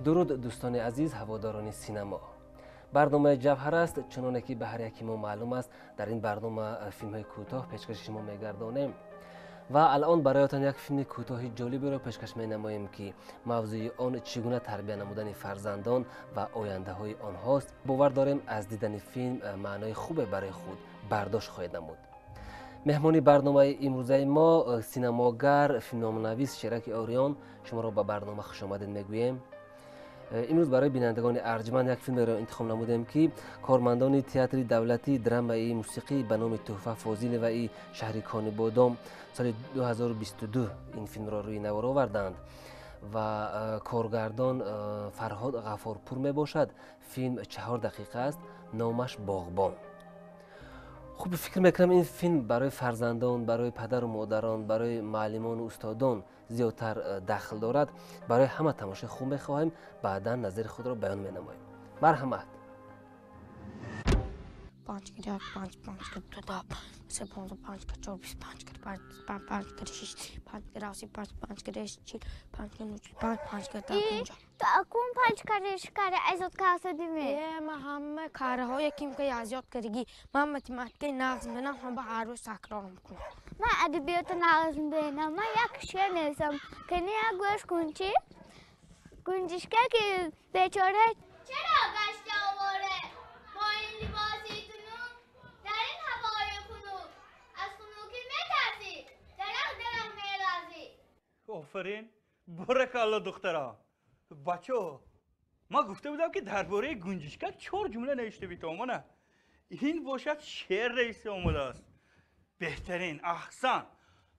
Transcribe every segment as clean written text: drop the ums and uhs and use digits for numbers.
درود دوستان عزیز هواداران سینما. برنامه جوهر است. چنانه که به هر یکی ما معلوم است در این برنامه فیلم های کوتاه پیشکش شما میگردانیم و الان برایتان یک فیلم کوتاه جالبی را پیشکش می نماییم که موضوع آن چگونه تربیت نمودن فرزندان و آینده های آنهاست. باور داریم از دیدن فیلم معنای خوب برای خود برداشت خواهید نمود. مهمانی برنامه امروزه ما سینماگر فیلمنامه‌نویس شیرک آریان شما را به برنامه خوش آمدید میگوییم. امروز برای بینندگان ارجمند یک فیلم را انتخاب نمودیم که کارمندان تئاتر دولتی درام موسیقی به نام تحفه فاضل و ای شهریکان بادام سال 2022 این فیلم را روی نوار آوردند و کارگردان فرهاد غفارپور می باشد. فیلم 4 دقیقه است. نامش باغبان. خوب فکر میکنم این فیلم برای فرزندان، برای پدر و مادران، برای معلمان و استادان زیادتر دخل دارد. برای همه تماشای خوب میخواهیم. بعدا نظر خود را بیان مینماییم. مرحمت. 5 که 5 که 2 تا 3 5 که 4 25 که 5 که 6 5 که 5 که 6 5 که 9 5 که 5 تو اکون 5 کارش کاره ازت کاسه دیمی ما همه کارهای کیم که ازت کردی من متمتکی نظم بنام هم به هر روز تکرار میکنم. من ادبیات نظم بینم. من یک شعر نویسم که نه گوش کن چی گنجشکه که بیچاره چرا گشت آواره با این لباسی تنون در این هوای خنک از خنوکی میترسی درخت میرازی. آفرین بارکالله دخترا. بچه ما گفته بودم که درباره گنجشکک 4 جمله نوشته بی تو. این باشد شعر رئیس آموزه است. بهترین احسن.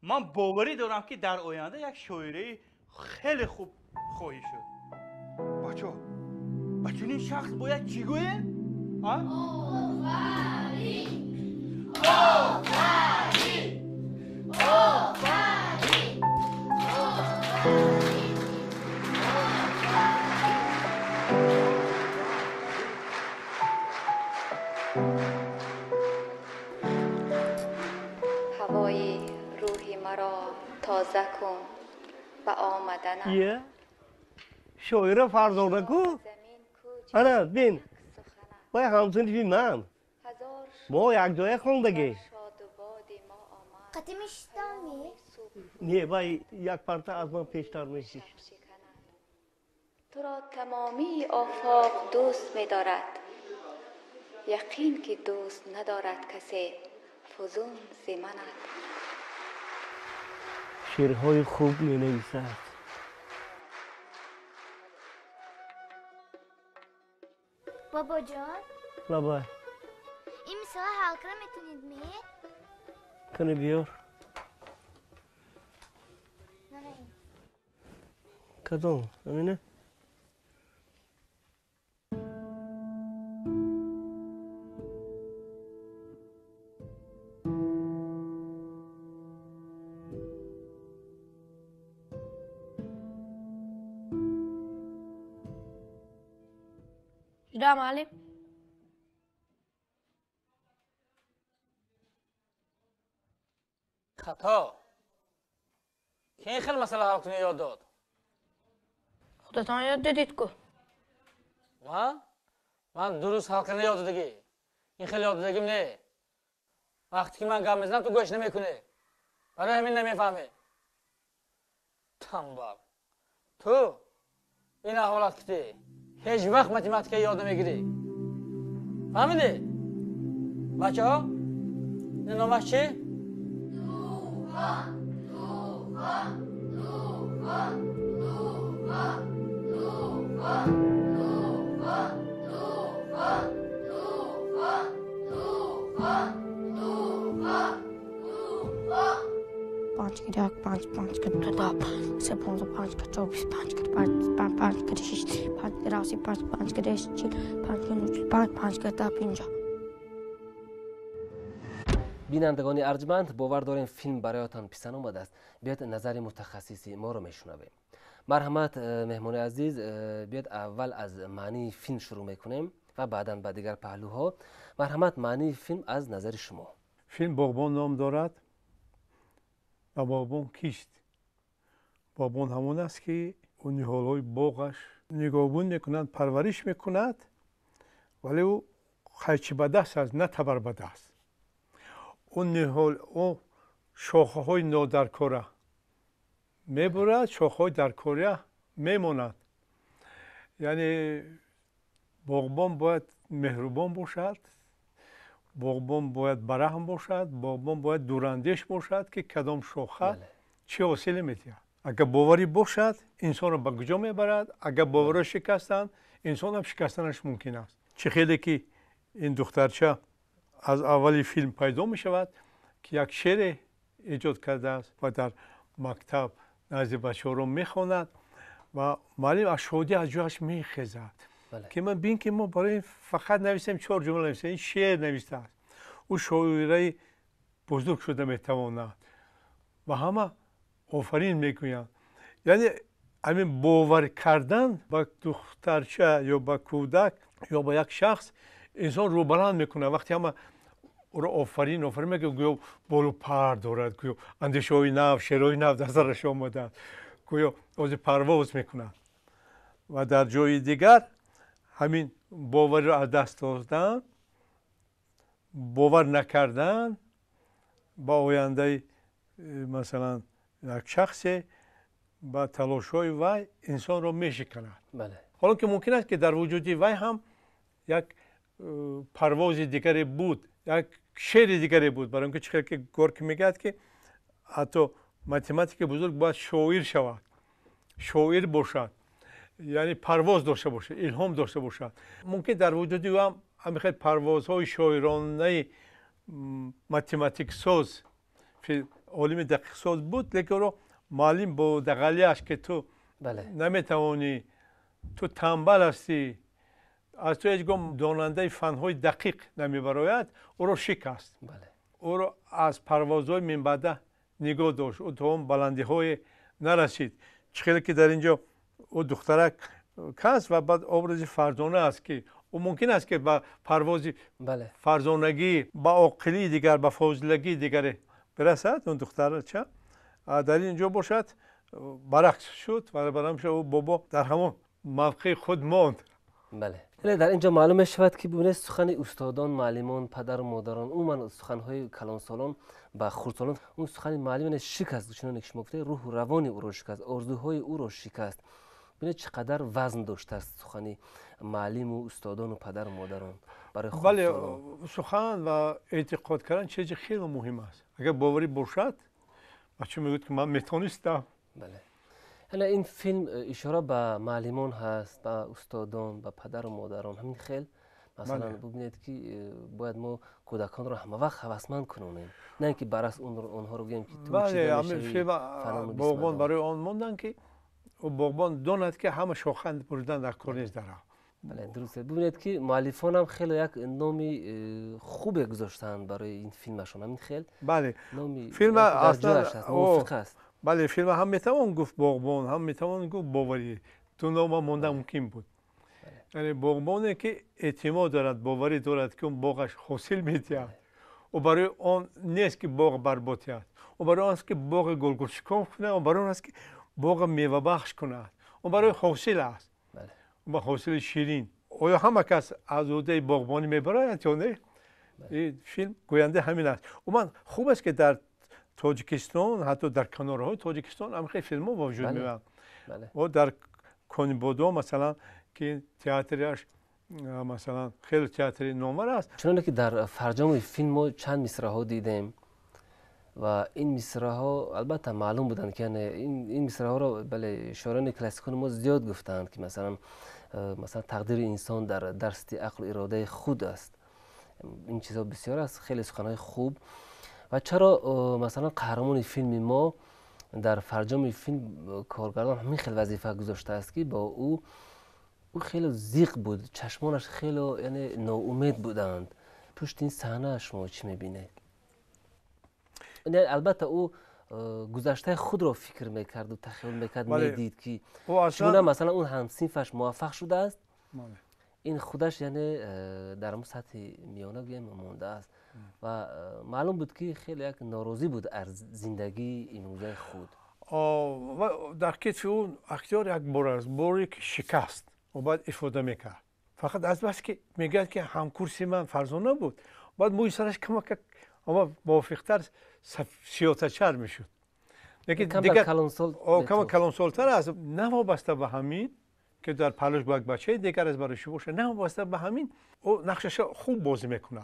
من باوری دارم که در آینده یک شاعری خیلی خوب خواهی شد. بچه این شخص باید چی گویه؟ آفرین آفرین آفرین هوای روحی مرا تازه کن و آمدنم. یه شاعر فرزانه کو؟ آره بین باید همسنفی من ما یک جای خوندگی قدیمش دامی؟ نه باید یک پرته از من پیشتر میشی. تو را تمامی آفاق دوست می دارد. یقین که دوست ندارد کسی فزون زمند. شعرهای خوب می نویسد. بابا جان بابا این مثال حل کنه میتونید می؟ کنه بیار نه کدوم همینه؟ شده معلم؟ خطا که این خیلی مسئله حل کنی یاد داد. خودتان یاد دادید که من درست حل کنی یاد دادگی. این خیلی یاد دادگیم نه. وقتی که من گم میزنم تو گوش نمیکنی. برای همین نمیفهمی. تنبل تو این احوالات کتی هیچ وقت متمتیک یاد نمیگیری. فهمیدی؟ بچه ها این نامش چی؟ پنج که 5 که 2 تا 3 5 که 4 25 که 5 که 6 5 که 5 که 10 5 که 9 5 که 5 بینندگان ارجمند باور داریم فیلم برایتان پسند آمده است. بیاید نظر متخصصی ما رو میشنویم. مرحمت مهمان عزیز، بیاید اول از معنی فیلم شروع میکنیم و بعدا به دیگر پهلوها. مرحمت معنی فیلم از نظر شما. فیلم باغبان نام دارد و باغبان کیست؟ باغبان همون است که اون نهال‌های باغش نگاهبون میکنند، پرورش میکند، ولی او خیچی به دست است، نه تبر به دست. اون نهال او شاخه های نادرکاره میبرد، شاخه های درکاره میماند. یعنی باغبان باید مهربان باشد، باغبان باید برهم باشد، باغبان باید دوراندیش باشد که کدام شاخه چه حاصلی میدهد. اگر باوری باشد انسان را به کجا میبرد، اگر باور شکستند انسان هم شکستنش ممکن است. چه خیلی که این دخترچه از اولی فیلم پیدا می شود که یک شعر ایجاد کرده است و در مکتب نزد بچه ها را می خواند و معلم از شادی از جایش می خیزد که من بین که ما برای فقط نویسیم 4 جمله نویسیم، این شعر نوشته است، او شاعری بزرگ شده می تواند و همه آفرین میگویند. یعنی همین باور کردن به دخترچه یا به کودک یا به یک شخص انسان رو بلند میکنه. وقتی همه او را آفرین میگه، گویا بالو پر دارد، گویا اندیشه های نو، شعرهای نو در سرش آمده، گویا از پرواز میکنه. و در جای دیگر همین باور را از دست دادن، باور نکردن با آینده مثلا یک شخصی با تلاش های وی انسان را میشکند. حالا که ممکن است که در وجود وی هم یک پرواز دیگری بود، یک شعر دیگری بود، برای اینکه چخیلی که گورکی میگه که حتی متمتیک بزرگ باید شاعر شود، شاعر باشد، یعنی پرواز داشته باشه، الهام داشته باشد. ممکن در وجود او هم همین خیلی پروازهای شاعرانه متمتیک ساز، عالم دقیق ساز بود، لیکن رو معلم با دغلیش که تو نمیتوانی، تو تنبل هستی، از تو هیچ گام داننده فنهای دقیق نمیبراید، او رو شکست. او رو از پروازهای منبعده نگاه داشت، او تا اون بلندی های نرسید. چخیلی که در اینجا او دخترک کس و بعد آبرز فرزانه است که او ممکن است که با پرواز فرزانگی، با عاقلی دیگر، با فاضلگی دیگر برسد. اون دختر چه در اینجا باشد برعکس شد و برام شد او بابا در همون موقع خود ماند. در اینجا معلوم شود که ببینید سخن استادان، معلمان، پدر و مادران، عموما سخن‌های کلانسالان با خردسالان، اون سخن معلمان شکست، چون که شما گفتید روح و روان او را شکست، آرزوهای او را شکست. ببینید چقدر وزن داشته است سخن معلم و استادان و پدر و مادران برای خردسالان. سخن و اعتقاد کردن چیزی خیلی مهم است. اگر باوری باشد بچه میگوید که من میتونستم. حالا این فیلم اشاره به معلمان هست، به استادان، به پدر و مادران. همین خیلی مثلا ببینید که باید ما کودکان رو همه وقت هوسمند کنونیم، نه اینکه برعکس اونها رو بگیم که تو چی نمیشوی. باغبان برای آن موندن که باغبان داند که همه شاخند بریدن در کار نیست داره. درسته. ببینید که مؤلفان هم خیلی یک نامی خوب گذاشتن برای این فیلمشون. همین خیلی فیلم اصلا موافق است. بله، فیلم هم میتوان گفت باغبان، هم میتوان گفت باوری، دو نام مانده ممکن بود. یعنی باغبانی که اعتماد دارد، باوری دارد که اون باغش حاصل میدهد و برای آن نیست که باغ برباد کرد، و برای آن است که باغ گل شکاف کنه، و برای آن است که باغ میوه بخش کند، و برای حاصل است و حاصل شیرین. آیا همه کس از عهده باغبانی میبراید یا نه؟ این فیلم گوینده همین است. و من خوب است که در تاجیکستان، حتی در کنارهای تاجیکستان هم خیلی فیلم ها وجود میاد. و در کانیبودو مثلا که تئاترش مثلا خیلی تئاتر نامور است. چون که در فرجام فیلم ما چند مصرع ها دیدیم و این مصرع ها البته معلوم بودن که این مصرع ها را بله شاعران کلاسیکان ما زیاد گفتند که مثلا تقدیر انسان در دست عقل و اراده خود است. این چیزها بسیار است، خیلی سخنهای خوب. و چرا مثلا قهرمان فیلم ما در فرجام فیلم کارگردان همین خیلی وظیفه گذاشته است که با او خیلی زیق بود، چشمانش خیلی یعنی ناامید بودند. پشت این صحنه شما چی میبینید؟ یعنی البته او گذشته خود را فکر میکرد و تخیل میکرد، میدید که چون مثلا اون همسینفش موفق شده است، این خودش یعنی در اون سطح میانه بگیم مانده است و معلوم بود که خیلی یک ناراضی بود از زندگی امروزه خود. و در کتف اون اختیار یک بار از باری که شکست و بعد افاده میکرد. فقط از بس که میگه که همکورسی من فرزانه بود، بعد موی سرش کمک اما موافقتر سیاتچر میشد. کم کلانسالتر است، نه وابسته به همین که در پلوش با یک بچه دیگر از برایش باشه، نه وابسته به همین او نقشش خوب بازی میکنه.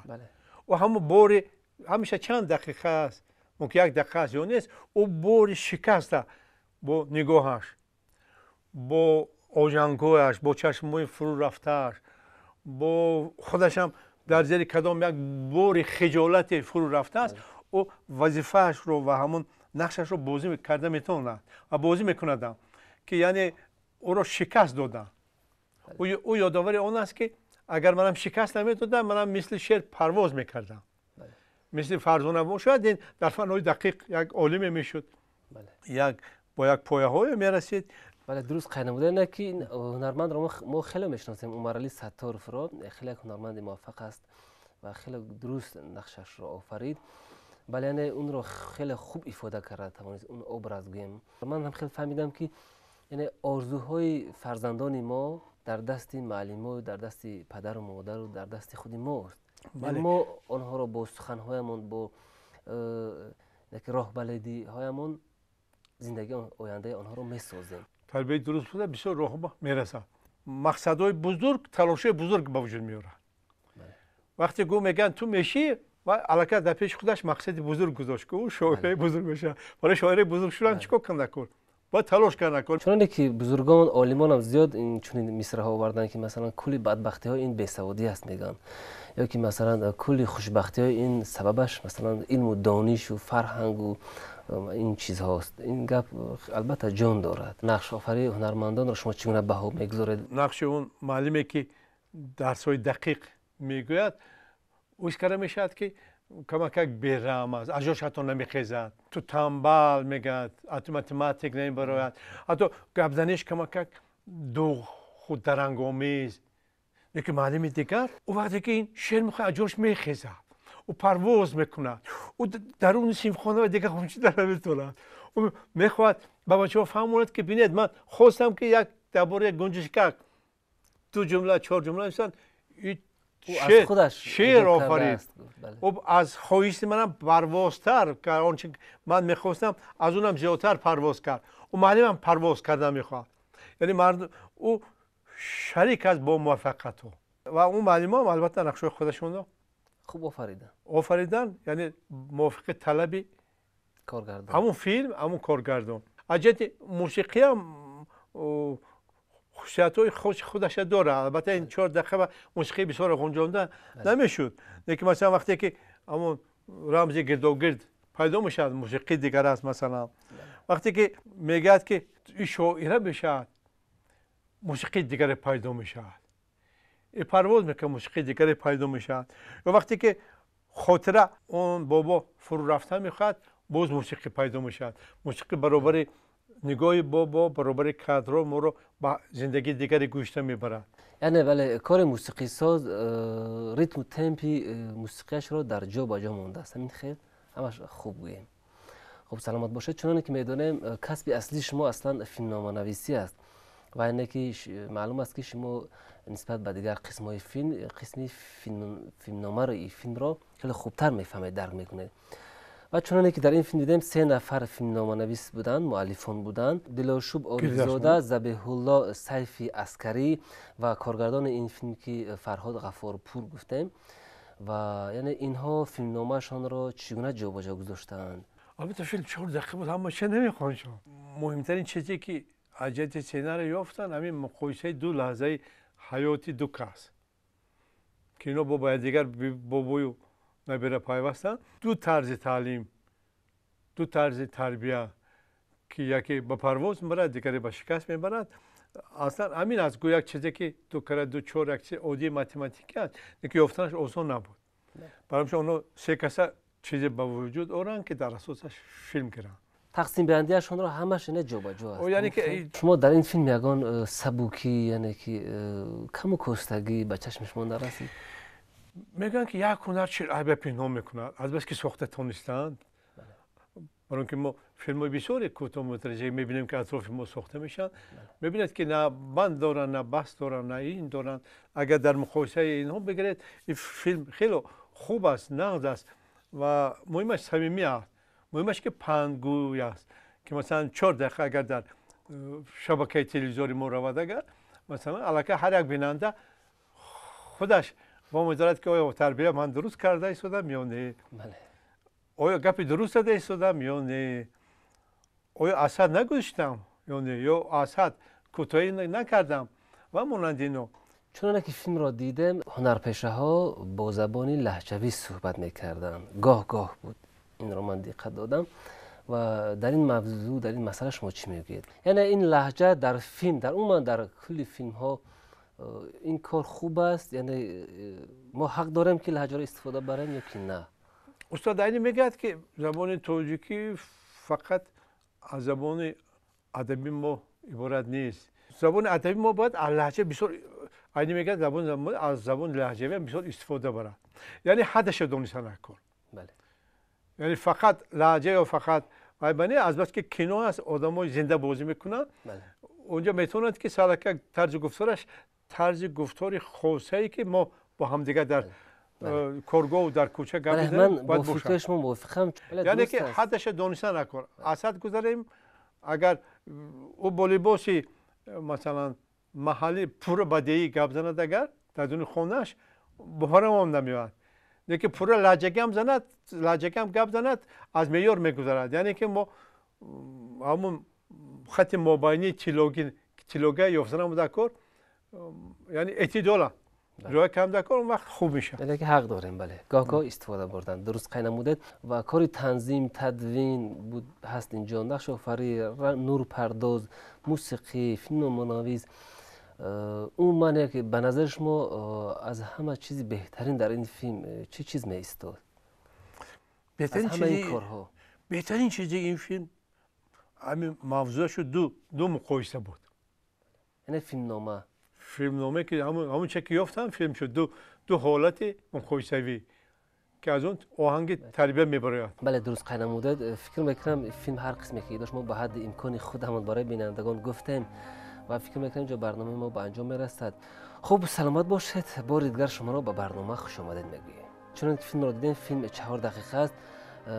و همون بار همیشه چند دقیقه است، ممکن 1 دقیقه است یا نیست، او بار شکسته با نگاهش، با آژانگویش، با چشمای فرو رفتهش، با خودش هم در زیر کدام یک بار خجالت فرو رفته است، او وظیفهش رو و همون نقشش رو بازی کرده میتونه و بازی میکنه که یعنی او رو شکست دادن. او یادآور اون است که اگر منم شکست نمیدادم، منم مثل شیر پرواز میکردم، مثل فرزانه بود. شاید در فنهای دقیق یک عالم میشد، با یک پایه های میرسید. بله درست قینموده اینه که این هنرمند رو ما خیلی میشناسیم. عمر علی ستار فرا خیلی یک هنرمند موفق است و خیلی درست نقشش رو آفرید. بله یعنی اون رو خیلی خوب افاده کرده، توانست اون ابراز گیم. من هم خیلی فهمیدم که یعنی آرزوهای فرزندان ما در دست معلم و در دست پدر و مادر و در دست خود ماست. بله. ما آنها رو با سخنهایمون، با راه بلدی هایمون زندگی آینده آنها رو میسازیم. تربیت درست بوده بسیار راه میرسه. مقصدهای بزرگ، تلاشهای بزرگ به وجود میاره. وقتی گو میگن تو میشی و علاقه در پیش خودش مقصد بزرگ گذاشت که او شاعر بزرگ بشه. برای شاعر بزرگ شدن چیکار کنه کن؟ باید تلاش کنه کن. چون که بزرگان عالمان هم زیاد این چنین مصرع ها آوردن که مثلا کلی بدبختی های این بیسوادی است میگن، یا که مثلا کلی خوشبختی های این سببش مثلا علم و دانش و فرهنگ و این چیز هاست. این گپ البته جان دارد. نقش آفری هنرمندان را شما چگونه بها میگذارید؟ نقش اون معلمی که درس های دقیق میگوید اوش کاره میشد که کمک بیرحم است، از جاش حتی نمیخیزد، تو تنبل میگد، حتی متماتیک نمیبراید، حتی گپزنیش کمک دو خود درنگامیز. یکی معلم دیگر او وقتی که این شعر میخواد از جاش میخیزد، او پرواز میکند، او درون سیمخانه و دیگه خونچی در نمیتوند، او میخواد به بچه ها فهموند که بینید من خواستم که یک درباره گنجشک 2 جمله 4 جمله نوشتن، شعر آفرید. او از خواهش منم پروازتر که آنچه من میخواستم از اونم زیادتر پرواز کرد. او معلمم پرواز کردن میخواد، یعنی مرد او شریک است با موفقیت ها. و اون معلم هم البته نقشه خودشون رو خوب آفریدن، یعنی موافق طلبی کارگردان، همون فیلم همون کارگردان. اجت موسیقی هم خصوصیت‌های خودش داره. البته این 4 دقیقه موسیقی بسیار گنجانده نمیشد. لیکن مثلا وقتی که همون رمز گردوگرد پیدا میشد، موسیقی دیگر است. مثلا وقتی که میگه که این شاعره بشه، موسیقی دیگر پیدا میشد. این پرواز میکنه، موسیقی دیگر پیدا میشد. و وقتی که خاطره اون بابا فرو رفتن میخواد، باز موسیقی پیدا میشد. موسیقی برابر نگاه بابا، برابر کادر ما رو با زندگی دیگری گوشته میبرد. یعنی بله کار موسیقی ساز ریتم و تمپی موسیقیش رو در جا با جا مونده است. همین خیلی همش خوب گوییم. خب سلامت باشید. چون که میدونیم کسب اصلی شما اصلا فیلمنامه نویسی است و اینه که معلوم است که شما نسبت به دیگر قسم‌های فیلم قسمی فیلمنامه رو این فیلم رو خیلی خوبتر میفهمید، درک میکنید. و چون که در این فیلم دیدیم 3 نفر فیلمنامه نویس بودن، مؤلفان بودن، دلاشوب آریزاده، ذبیح الله سیفی عسکری و کارگردان این فیلم که فرهاد غفارپور گفتیم. و یعنی اینها فیلمنامه‌شان را چگونه جا با جا گذاشتند؟ البته فیلم 4 دقیقه بود، اما چه نمیخوان شما. مهمترین چیزی که اجت سینار یافتن همین مقایسه 2 لحظه حیاتی 2 کس که اینا با دیگر بابایو نبیره پیوستن. 2 طرز تعلیم، 2 طرز تربیه که یکی با پرواز میبرد، دیگری با شکست میبرد. اصلا همین از گویا یک چیزی که 2 × 2 = 4 یک عادی متماتیک است که یافتنش آسان نبود. برایش اونا 3 کس چیزی با وجود آورن که در اساسش فیلم کردن. تقسیم بندیشون رو همش اینه جا با جا است. یعنی که شما در این فیلم یگان سبوکی یعنی که کم و کستگی به چشم شما نرسید؟ میگن که یک هنر چه عیب پنهان میکنه، از بس که ساخته تونستند برای اینکه ما فیلم های بسیاری کوتاه مترجه میبینیم که اطراف ما ساخته میشن میبینید که نه بند دارن نه بس دارن نه این دارن. اگر در مقایسه اینها بگیرید این فیلم خیلی خوب است، نقد است و مهمش صمیمی است. مهمش که پندگوی است که مثلا 4 دقیقه اگر در شبکه تلویزیونی ما رود، اگر مثلا الکی هر یک بیننده خودش با مدارد که آیا تربیه من درست کرده ایستادم یا نه، آیا گپی درست زده ایستادم یا نه، آیا اسد نگذاشتم یا نه، یا اسد کوتاهی نکردم و مانند اینا. چون که فیلم را دیدم هنرپیشه ها با زبانی لهجوی صحبت میکردن، گاه گاه بود، این را من دقت دادم. و در این موضوع در این مسئله شما چی میگید؟ یعنی این لهجه در فیلم در عموما در کل فیلم ها این کار خوب است، یعنی ما حق داریم که لهجه را استفاده بریم یا که نه؟ استاد عینی میگه که زبان تاجیکی فقط از زبان ادبی ما عبارت نیست. زبان ادبی ما باید از لهجه بسیار، عینی میگه زبان از زبان لهجوی بسیار استفاده برد، یعنی حدش دانستن نکن. بله. یعنی فقط لهجه یا فقط ببینید از بس که کینو است آدمای زنده بازی میکنن. بله. اونجا میتونند که سالک طرز گفتارش طرز گفتاری خاصی که ما با هم دیگه در کارگاه و در کوچه گپ میزنیم. من با فکر شما موافقم. یعنی که حدش دانستن نکن. اسد گذاریم اگر او با لباسی مثلا محلی پور بدیهی گپ زند اگر در دون خونش بهارم هم نمیاد. که پورا لهجه‌گی زند، لهجه‌گی گپ زند از معیار میگذرد. یعنی که ما همون خط مابینی تیلوگه یافتن دکور، یعنی اعتدال روی کم دکور اون وقت خوب میشه. یعنی که حق داریم. بله. گاه استفاده بردن درست قید نمودید و کاری تنظیم تدوین بود هست اینجا، نقش آفری، نور پرداز، موسیقی، فیلم مناویز. اون معنی که به نظر شما از همه چیز بهترین در این فیلم چه چیز می ایستاد؟ بهترین چیزی این فیلم همین موضوعش دو مقایسه بود. یعنی فیلم نامه که همون چه که یافتم فیلم شد دو حالت مقایسه‌ای که از اون آهنگ تربیت میبره. بله درست قید نمودید. فکر میکنم فیلم هر قسمی که داشت ما به حد امکان خودمون برای بینندگان گفتیم و فکر میکنم اینجا برنامه ما به انجام میرسد. خوب سلامت باشید. بار دیگر شما را به برنامه خوش آمدید میگویم. چون که فیلم را دیدین، فیلم 4 دقیقه است.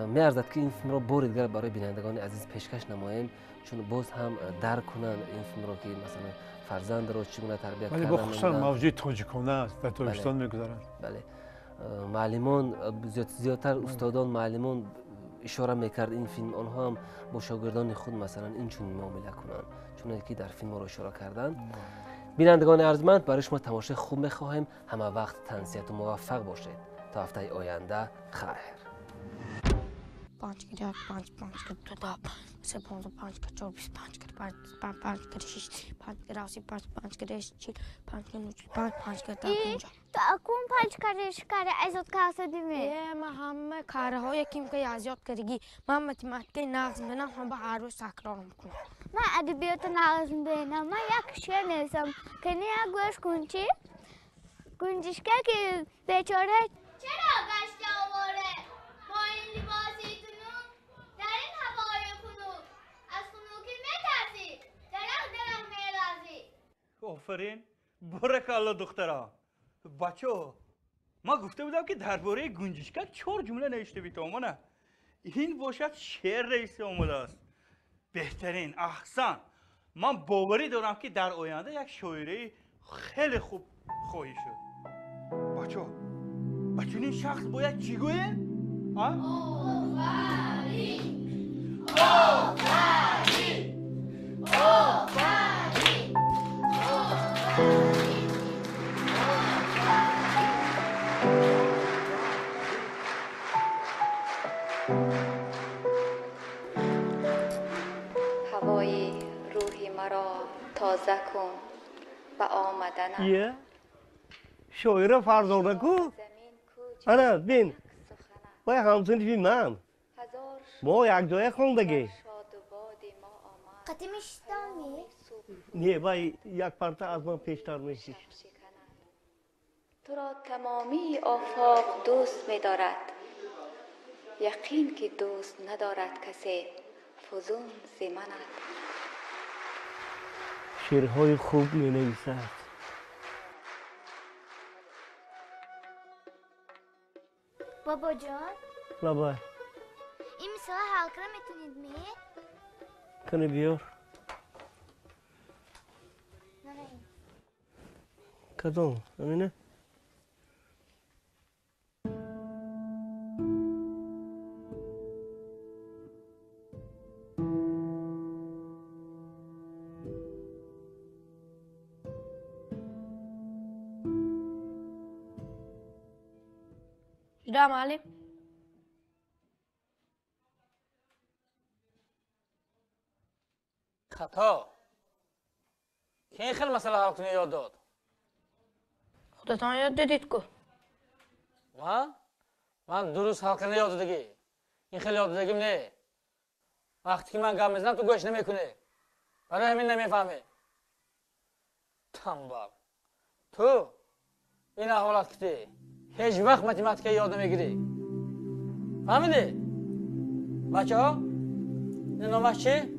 میارزد که این فیلم را بار دیگر برای بینندگان عزیز پیشکش نماییم، چون باز هم درک کنن این فیلم را که مثلا فرزند را چگونه تربیت کردن. ولی بخصوصا موضوع تاجیکانه است، در تاجیکستان میگذارند. بله. معلمان زیادتر استادان معلمان اشاره میکرد این فیلم آنها هم با شاگردان خود مثلا این چون معامله کنند، چون که در فیلم را اشاره کردند. بینندگان ارجمند، برای شما تماشای خوب میخواهیم. همه وقت تنسیت و موفق باشید. تا هفته آینده خیر. 5 که 5 که 2 تا 3 5 که 4 25 که 5 که 6 5 که 7 5 که 8 5 که 9 5 که 10 اینجا تو اکون 5 کارش کار ازت کاسه دیمی ما همه کارها یکیم که ازیاد کردی. من متماتیک نقض بنام هم به هر روز تکرار میکنم. من ادبیات نقض بینم. من یک شعر نویسم که نیا گوش کن چی گنجشکه که بیچاره چرا گشت آواره با این لباسی تنون در این هوای خنک از خنوکی میترسی درخت میلازی. آفرین، بارکالله دخترا. بچه ما گفته بودم که درباره گنجشکک 4 جمله نوشته بیتام نه. این باشد شعر رئیس آمده است. بهترین، احسن. من باوری دارم که در آینده یک شاعری خیلی خوب خواهی شد. بچه این شخص باید چی گویه؟ آفرین آفرین آفرین هوای روحی مرا تازه کن و آمدنم. شاعر فرزانه کو؟ آره بین باید همسنی من ما یک جای خوندگی قدیمش دامی؟ نه باید یک پرته از من پیشتر میشی. تو را تمامی آفاق دوست می‌دارد، یقین که دوست ندارد کسی فزون زماند. شعرهای خوب می نویسد. بابا جان بابا این مثال حلقه رو میتونید می؟ کنه بیار. نه کدوم؟ همینه؟ ده معلم. خطا که این خیلی مسئله حل کنی یاد داد. خودتان یاد دادید که من درست حل کنی یاد دادگی. این خیلی یاد دادگیم نه. وقتی که من گم میزنم تو گوش نمیکنه. برای همین نمیفهمه. تنبال تو این احوالات که هیچ وقت متمتیک یاد نمیگیری. فهمیدی؟ بچه ها؟ این نامش چی؟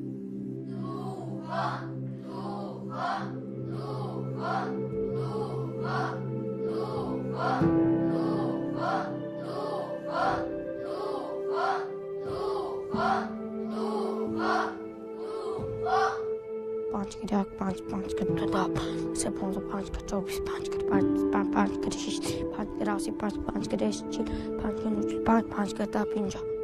पाँच के एक पाँच पाँच के दो दो से पाँच के 24 पाँच के पाँच पाँच के 6 पाँच के 80 पाँच पाँच के 10 पाँच के 9 पाँच पाँच के 5